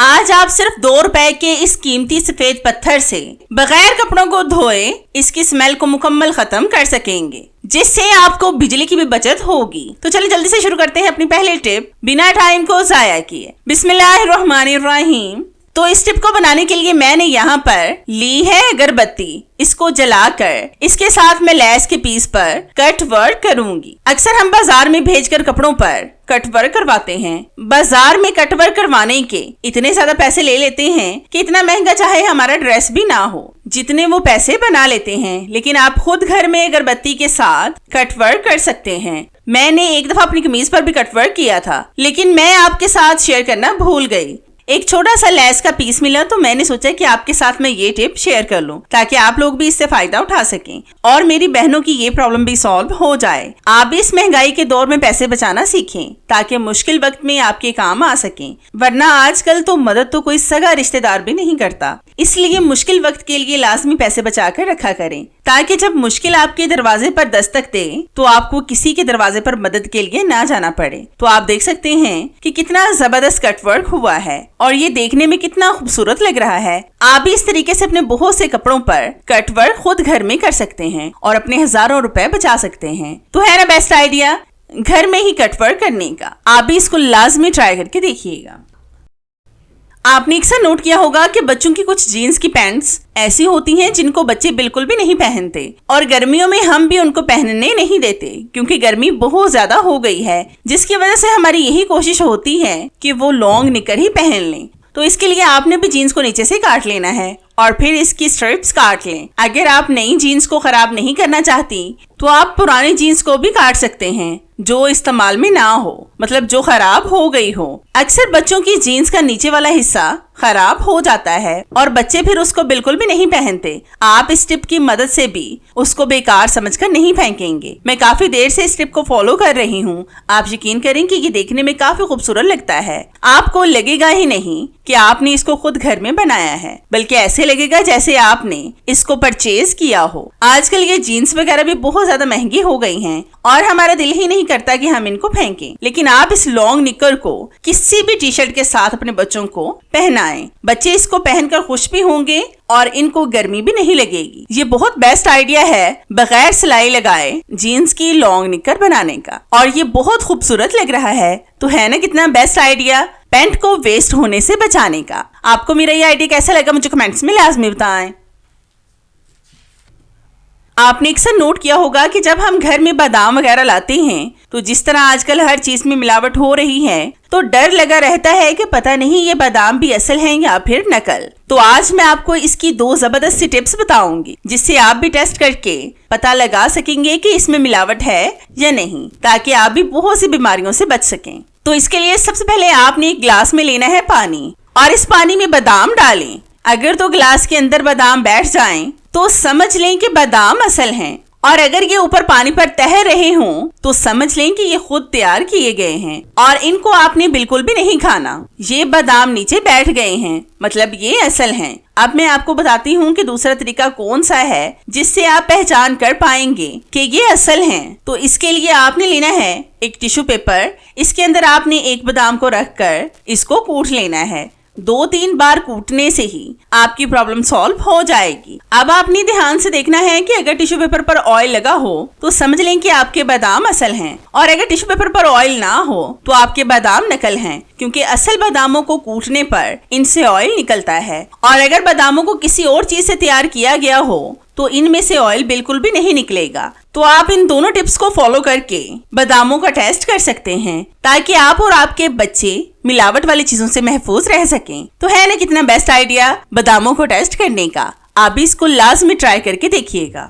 आज आप सिर्फ 2 रुपए के इस कीमती सफेद पत्थर से बगैर कपड़ों को धोए इसकी स्मेल को मुकम्मल खत्म कर सकेंगे, जिससे आपको बिजली की भी बचत होगी। तो चलिए जल्दी से शुरू करते हैं अपनी पहली टिप बिना टाइम को जाया किए। बिस्मिल्लाहिर्रहमानिर्रहीम। तो इस टिप को बनाने के लिए मैंने यहाँ पर ली है अगरबत्ती। इसको जलाकर इसके साथ मैं लेस के पीस पर कट वर्क करूंगी। अक्सर हम बाजार में भेजकर कपड़ों पर कट वर्क करवाते हैं। बाजार में कट वर्क करवाने के इतने ज्यादा पैसे ले लेते हैं कि इतना महंगा चाहे हमारा ड्रेस भी ना हो, जितने वो पैसे बना लेते हैं। लेकिन आप खुद घर में अगरबत्ती के साथ कट वर्क कर सकते हैं। मैंने एक दफा अपनी कमीज पर भी कट वर्क किया था, लेकिन मैं आपके साथ शेयर करना भूल गई। एक छोटा सा लेस का पीस मिला तो मैंने सोचा कि आपके साथ मैं ये टिप शेयर कर लूं, ताकि आप लोग भी इससे फायदा उठा सकें और मेरी बहनों की ये प्रॉब्लम भी सॉल्व हो जाए। आप भी इस महंगाई के दौर में पैसे बचाना सीखें, ताकि मुश्किल वक्त में आपके काम आ सकें। वरना आजकल तो मदद तो कोई सगा रिश्तेदार भी नहीं करता, इसलिए मुश्किल वक्त के लिए लाजमी पैसे बचा कर रखा करें, ताकि जब मुश्किल आपके दरवाजे पर दस्तक दे तो आपको किसी के दरवाजे पर मदद के लिए ना जाना पड़े। तो आप देख सकते हैं कि कितना जबरदस्त कटवर्क हुआ है और ये देखने में कितना खूबसूरत लग रहा है। आप भी इस तरीके से अपने बहुत से कपड़ों पर कटवर्क खुद घर में कर सकते हैं और अपने हजारों रुपए बचा सकते हैं। तो है ना बेस्ट आइडिया घर में ही कटवर्क करने का। आप भी इसको लाजमी ट्राई करके देखिएगा। आपने अक्सर नोट किया होगा कि बच्चों की कुछ जीन्स की पैंट्स ऐसी होती हैं जिनको बच्चे बिल्कुल भी नहीं पहनते, और गर्मियों में हम भी उनको पहनने नहीं देते क्योंकि गर्मी बहुत ज्यादा हो गई है, जिसकी वजह से हमारी यही कोशिश होती है कि वो लॉन्ग निकर ही पहन लें। तो इसके लिए आपने भी जीन्स को नीचे से काट लेना है और फिर इसकी स्ट्रिप्स काट लें। अगर आप नई जीन्स को खराब नहीं करना चाहती तो आप पुरानी जीन्स को भी काट सकते हैं जो इस्तेमाल में ना हो, मतलब जो खराब हो गई हो। अक्सर बच्चों की जीन्स का नीचे वाला हिस्सा खराब हो जाता है और बच्चे फिर उसको बिल्कुल भी नहीं पहनते। आप इस टिप की मदद से भी उसको बेकार समझकर नहीं फेंकेंगे। मैं काफी देर से इस टिप को फॉलो कर रही हूँ। आप यकीन करें कि ये देखने में काफी खूबसूरत लगता है। आपको लगेगा ही नहीं कि आपने इसको खुद घर में बनाया है, बल्कि ऐसे लगेगा जैसे आपने इसको परचेज किया हो। आजकल ये जीन्स वगैरह भी बहुत ज्यादा महंगी हो गई हैं और हमारा दिल ही नहीं करता कि हम इनको फेंकें। लेकिन आप इस लॉन्ग निकर को किसी भी टी शर्ट के साथ अपने बच्चों को पहनाएं। बच्चे इसको पहनकर खुश भी होंगे और इनको गर्मी भी नहीं लगेगी। ये बहुत बेस्ट आइडिया है बगैर सिलाई लगाए जीन्स की लॉन्ग निकर बनाने का, और ये बहुत खूबसूरत लग रहा है। तो है ना कितना बेस्ट आइडिया पैंट को वेस्ट होने से बचाने का। आपको मेरा ये आइडिया कैसा लगा मुझे कमेंट्स में लाजमी बताएं। आपने अक्सर नोट किया होगा कि जब हम घर में बादाम वगैरह लाते हैं तो जिस तरह आजकल हर चीज में मिलावट हो रही है, तो डर लगा रहता है कि पता नहीं ये बादाम भी असल हैं या फिर नकल। तो आज मैं आपको इसकी 2 जबरदस्त सी टिप्स बताऊंगी, जिससे आप भी टेस्ट करके पता लगा सकेंगे कि इसमें मिलावट है या नहीं, ताकि आप भी बहुत सी बीमारियों से बच सकें। तो इसके लिए सबसे पहले आपने एक गिलास में लेना है पानी और इस पानी में बादाम डालें। अगर तो गिलास के अंदर बादाम बैठ जाएं तो समझ लें कि बादाम असल हैं, और अगर ये ऊपर पानी पर तैर रहे हों तो समझ लें कि ये खुद तैयार किए गए हैं और इनको आपने बिल्कुल भी नहीं खाना। ये बादाम नीचे बैठ गए हैं, मतलब ये असल हैं। अब मैं आपको बताती हूँ कि दूसरा तरीका कौन सा है जिससे आप पहचान कर पाएंगे कि ये असल हैं। तो इसके लिए आपने लेना है एक टिश्यू पेपर। इसके अंदर आपने एक बादाम को रखकर इसको कूट लेना है। 2-3 बार कूटने से ही आपकी प्रॉब्लम सॉल्व हो जाएगी। अब आपने ध्यान से देखना है कि अगर टिश्यू पेपर पर ऑयल लगा हो तो समझ लें कि आपके बादाम असल हैं, और अगर टिश्यू पेपर पर ऑयल ना हो तो आपके बादाम नकल हैं, क्योंकि असल बादामों को कूटने पर इनसे ऑयल निकलता है। और अगर बादामों को किसी और चीज से तैयार किया गया हो तो इनमें से ऑयल बिल्कुल भी नहीं निकलेगा। तो आप इन दोनों टिप्स को फॉलो करके बादामों का टेस्ट कर सकते हैं, ताकि आप और आपके बच्चे मिलावट वाली चीजों से महफूज रह सकें। तो है ना कितना बेस्ट आइडिया बादामों को टेस्ट करने का। आप भी इसको लाजमी ट्राई करके देखिएगा।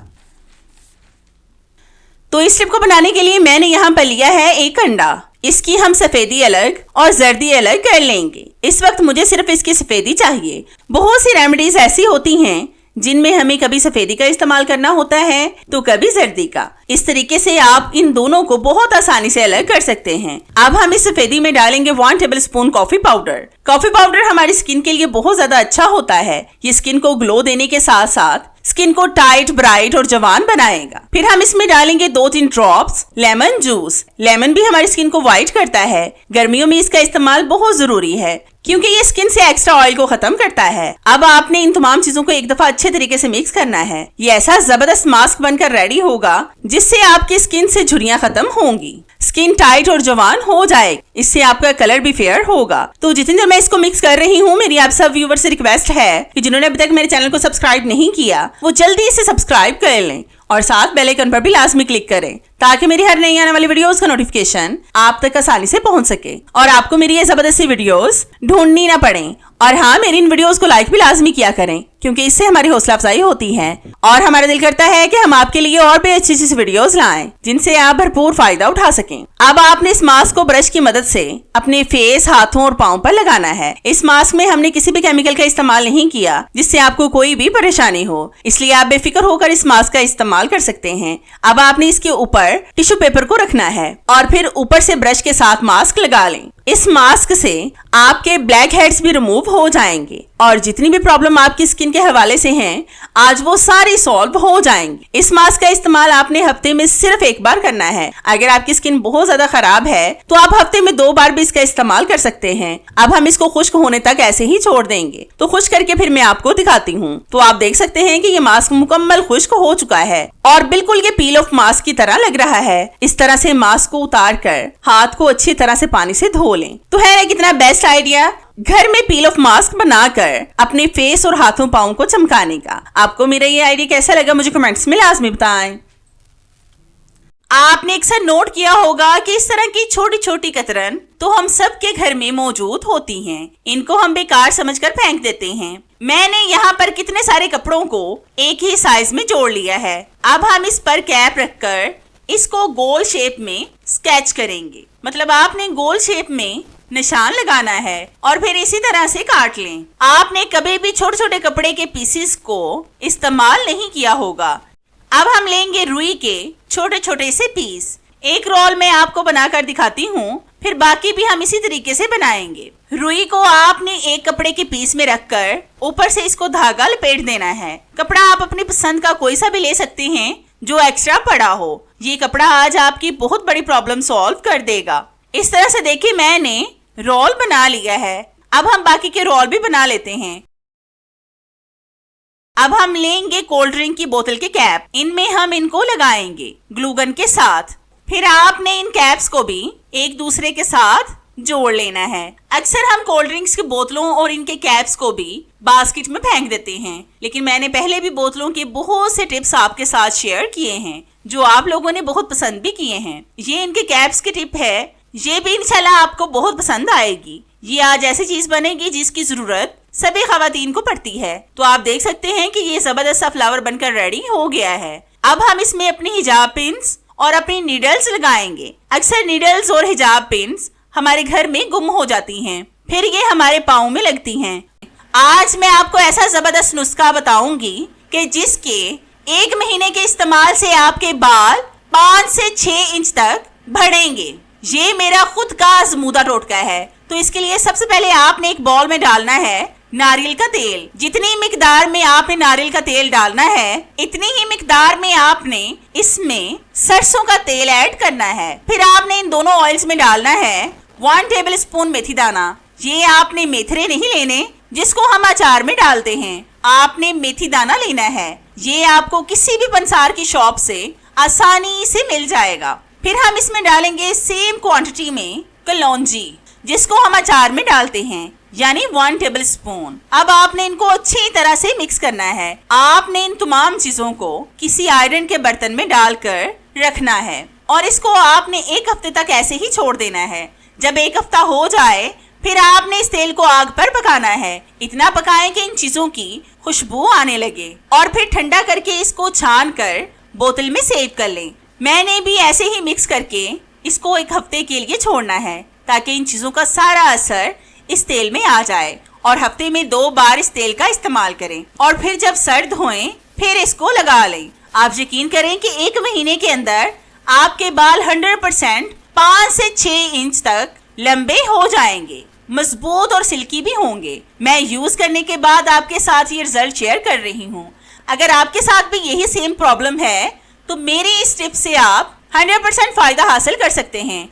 तो इस टिप को बनाने के लिए मैंने यहाँ पर लिया है एक अंडा। इसकी हम सफेदी अलग और जर्दी अलग कर लेंगे। इस वक्त मुझे सिर्फ इसकी सफेदी चाहिए। बहुत सी रेमेडीज ऐसी होती हैं जिनमें हमें कभी सफेदी का इस्तेमाल करना होता है तो कभी जर्दी का। इस तरीके से आप इन दोनों को बहुत आसानी से अलग कर सकते हैं। अब हम इस सफेदी में डालेंगे 1 tablespoon coffee powder. Coffee powder हमारी स्किन के लिए बहुत ज्यादा अच्छा होता है। ये स्किन को ग्लो देने के साथ साथ स्किन को टाइट, ब्राइट और जवान बनाएगा। फिर हम इसमें डालेंगे 2-3 ड्रॉप्स लेमन जूस। लेमन भी हमारी स्किन को व्हाइट करता है। गर्मियों में इसका इस्तेमाल बहुत जरूरी है। क्योंकि ये स्किन से एक्स्ट्रा ऑयल को खत्म करता है। अब आपने इन तमाम चीजों को एक दफा अच्छे तरीके से मिक्स करना है। ये ऐसा जबरदस्त मास्क बनकर रेडी होगा जिससे आपकी स्किन से झुर्रियां खत्म होंगी, स्किन टाइट और जवान हो जाएगी। इससे आपका कलर भी फेयर होगा। तो जितनी देर मैं इसको मिक्स कर रही हूँ, मेरी आप सब व्यूवर से रिक्वेस्ट है कि जिन्होंने अभी तक मेरे चैनल को सब्सक्राइब नहीं किया वो जल्दी से सब्सक्राइब कर लें और साथ बेल आइकन पर भी लाजमी क्लिक करें ताकि मेरी हर नई आने वाली वीडियोस का नोटिफिकेशन आप तक आसानी से पहुंच सके और आपको मेरी ये जबरदस्त वीडियोस ढूंढनी ना पड़े। और हाँ, मेरी इन वीडियोस को लाइक भी लाजमी किया करें क्योंकि इससे हमारी हौसला अफजाई होती है और हमारा दिल करता है कि हम आपके लिए और भी अच्छी अच्छी वीडियोस लाएं जिनसे आप भरपूर फायदा उठा सकें। अब आपने इस मास्क को ब्रश की मदद से अपने फेस, हाथों और पाँव पर लगाना है। इस मास्क में हमने किसी भी केमिकल का इस्तेमाल नहीं किया जिससे आपको कोई भी परेशानी हो, इसलिए आप बेफिक्र होकर इस मास्क का इस्तेमाल कर सकते हैं। अब आपने इसके ऊपर टिश्यू पेपर को रखना है और फिर ऊपर से ब्रश के साथ मास्क लगा लें। इस मास्क से आपके ब्लैक हेड्स भी रिमूव हो जाएंगे और जितनी भी प्रॉब्लम आपकी स्किन के हवाले से हैं, आज वो सारी सॉल्व हो जाएंगी। इस मास्क का इस्तेमाल आपने हफ्ते में सिर्फ एक बार करना है। अगर आपकी स्किन बहुत ज्यादा खराब है तो आप हफ्ते में 2 बार भी इसका इस्तेमाल कर सकते हैं। अब हम इसको खुश्क होने तक ऐसे ही छोड़ देंगे। तो खुश्क करके फिर मैं आपको दिखाती हूँ। तो आप देख सकते हैं कि ये मास्क मुकम्मल खुश्क हो चुका है और बिल्कुल ये पील ऑफ मास्क की तरह लग रहा है। इस तरह से मास्क को उतार कर हाथ को अच्छी तरह से पानी से धो लें। तो है ना कितना बेस्ट आइडिया घर में पील ऑफ मास्क बनाकर अपने फेस और हाथों पाँव को चमकाने का। आपको मेरा ये आइडिया कैसा लगा मुझे कमेंट्स में लाजमी बताएं। आपने अक्सर नोट किया होगा कि इस तरह की छोटी छोटी कतरन तो हम सब के घर में मौजूद होती हैं। इनको हम बेकार समझकर फेंक देते हैं। मैंने यहाँ पर कितने सारे कपड़ों को एक ही साइज में जोड़ लिया है। अब हम इस पर कैप रखकर इसको गोल शेप में स्केच करेंगे। मतलब आपने गोल शेप में निशान लगाना है और फिर इसी तरह से काट लें। आपने कभी भी छोटे छोटे कपड़े के पीसेस को इस्तेमाल नहीं किया होगा। अब हम लेंगे रुई के छोटे छोटे से पीस। एक रोल में आपको बनाकर दिखाती हूँ, फिर बाकी भी हम इसी तरीके से बनाएंगे। रुई को आपने एक कपड़े के पीस में रखकर ऊपर से इसको धागा लपेट देना है। कपड़ा आप अपनी पसंद का कोई सा भी ले सकते हैं जो एक्स्ट्रा पड़ा हो। ये कपड़ा आज आपकी बहुत बड़ी प्रॉब्लम सॉल्व कर देगा। इस तरह से देखिए मैंने रोल बना लिया है। अब हम बाकी के रोल भी बना लेते हैं। अब हम लेंगे कोल्ड ड्रिंक की बोतल के कैप। इनमें हम इनको लगाएंगे ग्लू गन के साथ। फिर आपने इन कैप्स को भी एक दूसरे के साथ जोड़ लेना है। अक्सर हम कोल्ड ड्रिंक्स की बोतलों और इनके कैप्स को भी बास्केट में फेंक देते हैं, लेकिन मैंने पहले भी बोतलों के बहुत से टिप्स आपके साथ शेयर किए हैं जो आप लोगों ने बहुत पसंद भी किए हैं। ये इनके कैप्स की टिप है, ये भी इंशाल्लाह आपको बहुत पसंद आएगी। ये आज ऐसी चीज बनेगी जिसकी जरूरत सभी खवातीन को पड़ती है। तो आप देख सकते हैं कि ये जबरदस्त सा फ्लावर बनकर रेडी हो गया है। अब हम इसमें अपनी हिजाब पिन्स और अपनी नीडल्स लगाएंगे। अक्सर नीडल्स और हिजाब पिन्स हमारे घर में गुम हो जाती हैं, फिर ये हमारे पाँव में लगती हैं। आज मैं आपको ऐसा जबरदस्त नुस्खा बताऊंगी कि जिसके 1 महीने के इस्तेमाल से आपके बाल 5 से 6 इंच तक बढ़ेंगे। ये मेरा खुद का आजमूदा टोटका है। तो इसके लिए सबसे पहले आपने एक बॉल में डालना है नारियल का तेल। जितनी मिकदार में आपने नारियल का तेल डालना है, इतनी ही मिकदार में आपने इसमें सरसों का तेल ऐड करना है। फिर आपने इन दोनों ऑयल्स में डालना है 1 टेबल स्पून मेथी दाना। ये आपने मेथरे नहीं लेने जिसको हम अचार में डालते हैं, आपने मेथी दाना लेना है। ये आपको किसी भी पंसार की शॉप से आसानी से मिल जाएगा। फिर हम इसमें डालेंगे सेम क्वांटिटी में कलौंजी जिसको हम अचार में डालते हैं, यानी 1 टेबल स्पून। अब आपने इनको अच्छी तरह से मिक्स करना है। आपने इन तमाम चीजों को किसी आयरन के बर्तन में डालकर रखना है और इसको आपने 1 हफ्ते तक ऐसे ही छोड़ देना है। जब 1 हफ्ता हो जाए फिर आपने इस तेल को आग पर पकाना है। इतना पकाएं कि इन चीजों की खुशबू आने लगे और फिर ठंडा करके इसको छान कर बोतल में सेव कर लें। मैंने भी ऐसे ही मिक्स करके इसको 1 हफ्ते के लिए छोड़ना है ताकि इन चीजों का सारा असर इस तेल में आ जाए और हफ्ते में 2 बार इस तेल का इस्तेमाल करें और फिर जब सर्द होएं फिर इसको लगा लें। आप यकीन करें कि 1 महीने के अंदर आपके बाल 100% 5 से 6 इंच तक लंबे हो जाएंगे, मजबूत और सिल्की भी होंगे। मैं यूज करने के बाद आपके साथ ये रिजल्ट शेयर कर रही हूँ। अगर आपके साथ भी यही सेम प्रॉब्लम है तो मेरी इस टिप से आप 100% फायदा हासिल कर सकते हैं।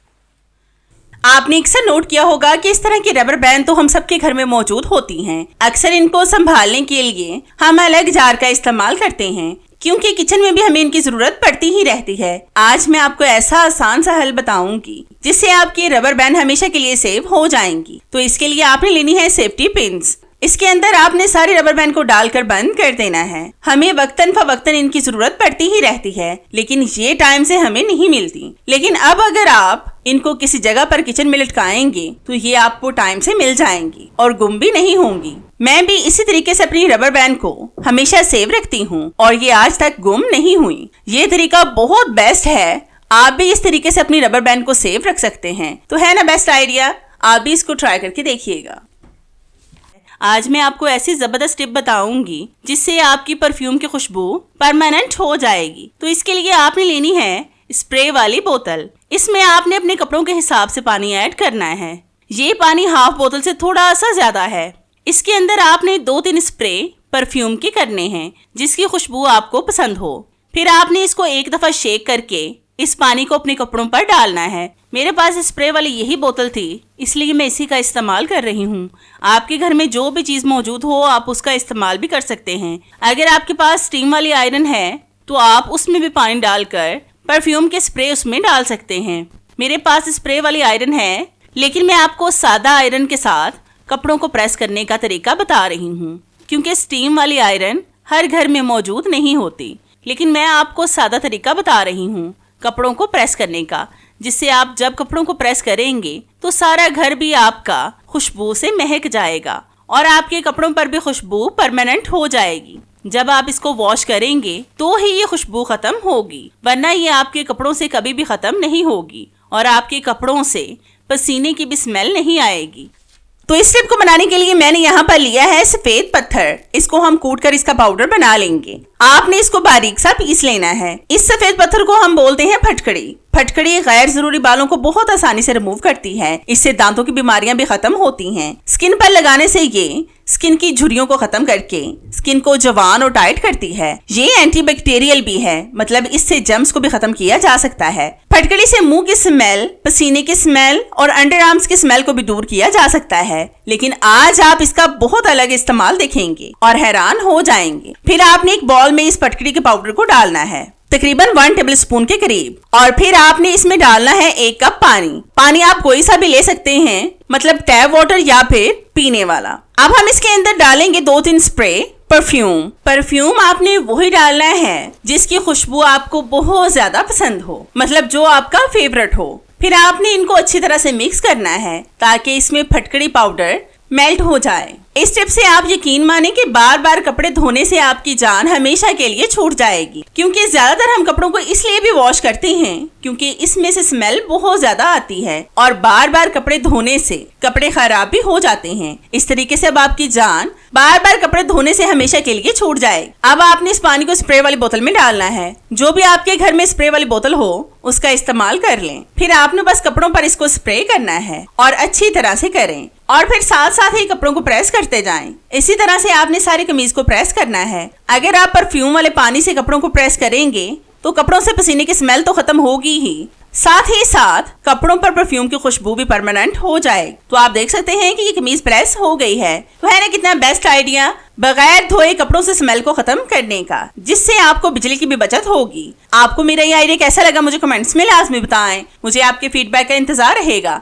आपने अक्सर नोट किया होगा कि इस तरह की रबर बैंड तो हम सबके घर में मौजूद होती हैं। अक्सर इनको संभालने के लिए हम अलग जार का इस्तेमाल करते हैं, क्योंकि किचन में भी हमें इनकी जरूरत पड़ती ही रहती है। आज मैं आपको ऐसा आसान सा हल बताऊंगी जिससे आपकी रबर बैंड हमेशा के लिए सेव हो जाएंगी। तो इसके लिए आपने लेनी है सेफ्टी पिन्स। इसके अंदर आपने सारी रबर बैंड को डालकर बंद कर देना है। हमें वक्तन फवक्तन इनकी जरूरत पड़ती ही रहती है, लेकिन ये टाइम से हमें नहीं मिलती। लेकिन अब अगर आप इनको किसी जगह पर किचन में लटकाएंगे तो ये आपको टाइम से मिल जाएंगी और गुम भी नहीं होंगी। मैं भी इसी तरीके से अपनी रबर बैंड को हमेशा सेव रखती हूँ और ये आज तक गुम नहीं हुई। ये तरीका बहुत बेस्ट है। आप भी इस तरीके से अपनी रबर बैंड को सेव रख सकते हैं। तो है ना बेस्ट आइडिया? आप भी इसको ट्राई करके देखिएगा। आज मैं आपको ऐसी जबरदस्त टिप बताऊंगी जिससे आपकी परफ्यूम की खुशबू परमानेंट हो जाएगी। तो इसके लिए आपने लेनी है स्प्रे वाली बोतल। इसमें आपने अपने कपड़ों के हिसाब से पानी ऐड करना है। ये पानी हाफ बोतल से थोड़ा सा ज्यादा है। इसके अंदर आपने 2-3 स्प्रे परफ्यूम के करने हैं जिसकी खुशबू आपको पसंद हो। फिर आपने इसको एक दफा शेक करके इस पानी को अपने कपड़ों पर डालना है। मेरे पास स्प्रे वाली यही बोतल थी, इसलिए मैं इसी का इस्तेमाल कर रही हूँ। आपके घर में जो भी चीज़ मौजूद हो आप उसका इस्तेमाल भी कर सकते हैं। अगर आपके पास स्टीम वाली आयरन है तो आप उसमें भी पानी डालकर परफ्यूम के स्प्रे उसमें डाल सकते हैं। मेरे पास स्प्रे वाली आयरन है, लेकिन मैं आपको सादा आयरन के साथ कपड़ों को प्रेस करने का तरीका बता रही हूँ, क्योंकि स्टीम वाली आयरन हर घर में मौजूद नहीं होती। लेकिन मैं आपको सादा तरीका बता रही हूँ कपड़ों को प्रेस करने का, जिससे आप जब कपड़ों को प्रेस करेंगे तो सारा घर भी आपका खुशबू से महक जाएगा और आपके कपड़ों पर भी खुशबू परमानेंट हो जाएगी। जब आप इसको वॉश करेंगे तो ही ये खुशबू खत्म होगी, वरना ये आपके कपड़ों से कभी भी खत्म नहीं होगी और आपके कपड़ों से पसीने की भी स्मेल नहीं आएगी। तो इस टिप को बनाने के लिए मैंने यहाँ पर लिया है सफेद पत्थर। इसको हम कूट कर इसका पाउडर बना लेंगे। आपने इसको बारीक सा पीस लेना है। इस सफेद पत्थर को हम बोलते हैं फटकड़ी। फटकड़ी गैर जरूरी बालों को बहुत आसानी से रिमूव करती है। इससे दांतों की बीमारियां भी खत्म होती हैं। स्किन पर लगाने से ये स्किन की झुर्रियों को खत्म करके स्किन को जवान और टाइट करती है। ये एंटीबैक्टीरियल भी है, मतलब इससे जर्म्स को भी खत्म किया जा सकता है। फटकड़ी से मुंह की स्मेल, पसीने की स्मेल और अंडर आर्म्स की स्मेल को भी दूर किया जा सकता है। लेकिन आज आप इसका बहुत अलग इस्तेमाल देखेंगे और हैरान हो जाएंगे। फिर आपने एक बॉल में इस फटकड़ी के पाउडर को डालना है, तकरीबन 1 टेबलस्पून के करीब, और फिर आपने इसमें डालना है 1 कप पानी। पानी आप कोई सा भी ले सकते हैं, मतलब टैप वाटर या फिर पीने वाला। अब हम इसके अंदर डालेंगे 2-3 स्प्रे परफ्यूम आपने वही डालना है जिसकी खुशबू आपको बहुत ज्यादा पसंद हो, मतलब जो आपका फेवरेट हो। फिर आपने इनको अच्छी तरह से मिक्स करना है ताकि इसमें फटकड़ी पाउडर मेल्ट हो जाए। इस टिप से आप यकीन माने कि बार बार कपड़े धोने से आपकी जान हमेशा के लिए छूट जाएगी। क्योंकि ज्यादातर हम कपड़ों को इसलिए भी वॉश करते हैं क्योंकि इसमें से स्मेल बहुत ज्यादा आती है और बार बार कपड़े धोने से कपड़े खराब भी हो जाते हैं। इस तरीके से अब आपकी जान बार बार कपड़े धोने से हमेशा के लिए छूट जाएगी। अब आपने इस पानी को स्प्रे वाली बोतल में डालना है। जो भी आपके घर में स्प्रे वाली बोतल हो उसका इस्तेमाल कर लें। फिर आपने बस कपड़ों पर इसको स्प्रे करना है और अच्छी तरह से करें और फिर साथ साथ ही कपड़ों को प्रेस करते जाएं। इसी तरह से आपने सारी कमीज को प्रेस करना है। अगर आप परफ्यूम वाले पानी से कपड़ों को प्रेस करेंगे तो कपड़ों से पसीने की स्मेल तो खत्म होगी ही, साथ ही साथ कपड़ों पर परफ्यूम की खुशबू भी परमानेंट हो जाए। तो आप देख सकते हैं कि ये कमीज प्रेस हो गई है। तो है ना कितना बेस्ट आइडिया बगैर धोए कपड़ों से स्मेल को खत्म करने का, जिससे आपको बिजली की भी बचत होगी। आपको मेरा ये आइडिया कैसा लगा मुझे कमेंट्स में लाजमी बताएं। मुझे आपके फीडबैक का इंतजार रहेगा।